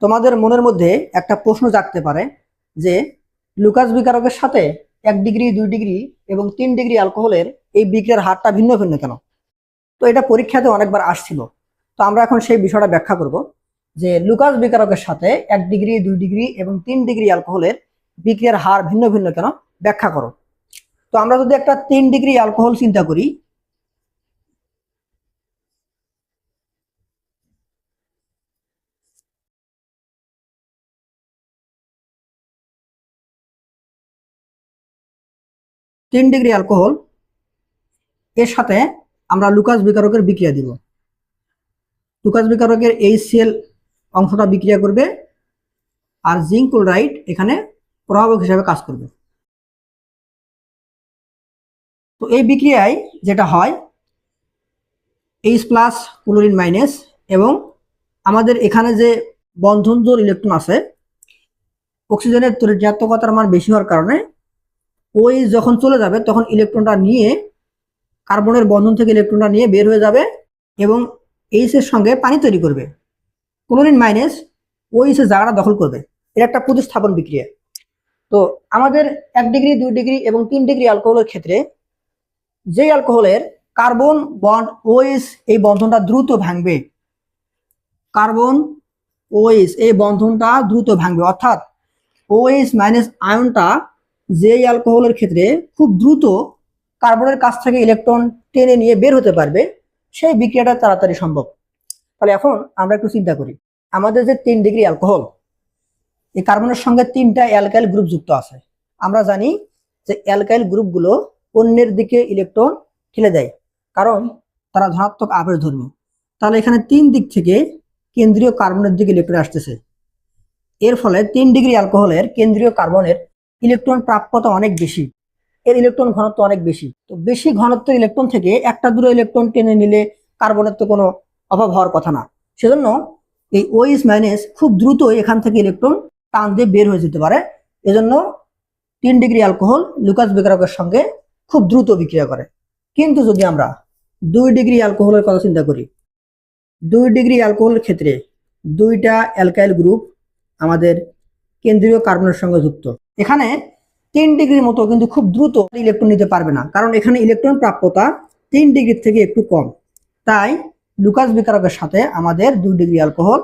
তোমাদের মনের মধ্যে একটা প্রশ্ন জাগতে পারে যে লুকাস বিকারকের সাথে 1 ডিগ্রি 2 ডিগ্রি এবং 3 ডিগ্রি অ্যালকোহলের এই বিক্রিয়ার হারটা ভিন্ন ভিন্ন কেন। তো এটা পরীক্ষাতে অনেকবার আসছিল। তো আমরা এখন সেই বিষয়টা ব্যাখ্যা করব যে লুকাস বিকারকের সাথে 1 ডিগ্রি 2 ডিগ্রি এবং 3 ডিগ্রি অ্যালকোহলের বিক্রিয়ার হার ভিন্ন ভিন্ন কেন, ব্যাখ্যা করো। তো আমরা যদি একটা 3 ডিগ্রি অ্যালকোহল চিন্তা করি, 3 ডিগ্রি অ্যালকোহল এর সাথে আমরা লুকাস বিকারকের বিক্রিয়া দিব। লুকাস বিকারকের HCl অংশটা বিক্রিয়া করবে আর জিঙ্ক ক্লোরাইড এখানে প্রভাবক হিসাবে কাজ করবে। তো এই বিক্রিয়ায় যেটা হয় H+ ক্লোরিন মাইনাস এবং আমাদের এখানে যে বন্ধন জোড় ইলেকট্রন আছে, অক্সিজেনের ঋণাত্মকতার মান বেশি হওয়ার কারণে ওই যখন চলে যাবে তখন ইলেকট্রনটা নিয়ে কার্বনের বন্ধন থেকে ইলেকট্রনটা নিয়ে বের হয়ে যাবে এবং এইচ এর সঙ্গে পানি তৈরি করবে। ক্লোরিন মাইনাস OH এর জায়গাটা দখল করবে। এটা একটা প্রতিস্থাপন বিক্রিয়া। তো আমাদের 1 ডিগ্রি 2 ডিগ্রি এবং 3 ডিগ্রি অ্যালকোহলের ক্ষেত্রে যে অ্যালকোহলের কার্বন বন্ড OH এই বন্ধনটা দ্রুত ভাঙবে, কার্বন OH এই বন্ধনটা দ্রুত ভাঙবে, অর্থাৎ OH মাইনাস আয়নটা যে অ্যালকোহলের ক্ষেত্রে খুব দ্রুত কার্বনের কাছ থেকে ইলেকট্রন টেনে নিয়ে বের হতে পারবে, সেই বিক্রিয়াটা তাড়াতাড়ি সম্ভব। তাহলে এখন আমরা একটু চিন্তা করি, আমাদের যে 3 ডিগ্রি অ্যালকোহল, এই কার্বনের সঙ্গে 3টা অ্যালকাইল গ্রুপ যুক্ত আছে। আমরা জানি যে অ্যালকাইল গ্রুপগুলো অন্যের দিকে ইলেকট্রন ঠেলে দেয় কারণ তারা ধনাত্মক আবেশধর্মী। তাহলে এখানে 3 দিক থেকে কেন্দ্রীয় কার্বনের দিকে ইলেকট্রন আসতেছে। এর ফলে 3 ডিগ্রি অ্যালকোহলের কেন্দ্রীয় কার্বনের ইলেকট্রন প্রাপ্যতা অনেক বেশি, এর ইলেকট্রন ঘনত্ব অনেক বেশি। তো বেশি ঘনত্বের ইলেকট্রন থেকে একটা দুটো ইলেকট্রন টেনে নিলে কার্বনের তো কোনো অভাব হওয়ার কথা না। সেজন্য এই OH মাইনাস খুব দ্রুত এখান থেকে ইলেকট্রন টান দিয়ে বের হয়ে যেতে পারে। এজন্য 3 ডিগ্রি অ্যালকোহল লুকাস বিকারকের সঙ্গে খুব দ্রুত বিক্রিয়া করে। কিন্তু যদি আমরা 2 ডিগ্রি অ্যালকোহলের কথা চিন্তা করি, 2 ডিগ্রি অ্যালকোহলের ক্ষেত্রে 2টা অ্যালকাইল গ্রুপ আমাদের কেন্দ্রীয় কার্বনের সঙ্গে যুক্ত। এখানে 3 ডিগ্রির মতো কিন্তু খুব দ্রুত ইলেকট্রন নিতে পারবে না, কারণ এখানে ইলেকট্রন প্রাপ্যতা 3 ডিগ্রির থেকে একটু কম। তাই লুকাস বিকারকের সাথে আমাদের 2 ডিগ্রি অ্যালকোহল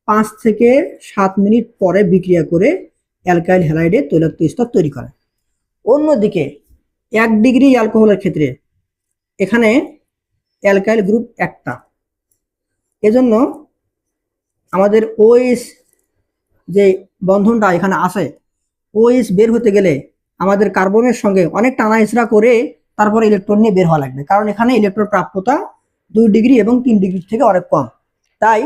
5 থেকে 7 মিনিট পরে বিক্রিয়া করে অ্যালকাইল হ্যালাইডে তৈলাক্ত স্তর তৈরি করে। অন্যদিকে 1 ডিগ্রি অ্যালকোহলের ক্ষেত্রে এখানে অ্যালকাইল গ্রুপ একটা, এজন্য আমাদের OH যে বন্ধনটা এখানে আছে, OH বের হতে গেলে আমাদের কার্বনের সঙ্গে অনেক টানা হেঁচড়া করে তারপরে ইলেকট্রন নিয়ে বের হওয়া লাগবে, কারণ এখানে ইলেকট্রন প্রাপ্যতা 2 ডিগ্রি এবং 3 ডিগ্রি থেকে অনেক কম। তাই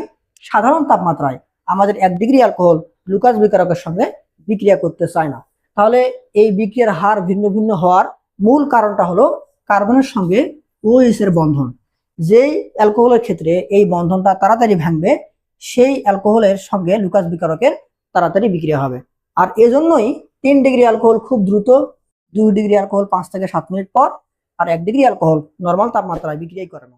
সাধারণ তাপমাত্রায় আমাদের 1 ডিগ্রি অ্যালকোহল লুকাস বিকারকের সঙ্গে বিক্রিয়া করতে চায় না। তাহলে এই বিক্রিয়ার হার ভিন্ন ভিন্ন হওয়ার মূল কারণটা হলো কার্বনের সঙ্গে OH এর বন্ধন। যেই অ্যালকোহলের ক্ষেত্রে এই বন্ধনটা তাড়াতাড়ি ভাঙবে, সেই অ্যালকোহলের সঙ্গে লুকাস বিকারকের তাড়াতাড়ি বিক্রিয়া হবে। আর এজন্যই 3 ডিগ্রি অ্যালকোহল খুব দ্রুত, 2 ডিগ্রি অ্যালকোহল 5 থেকে 7 মিনিট পর, আর 1 ডিগ্রি অ্যালকোহল নর্মাল তাপমাত্রায় বিক্রিয়াই করে না।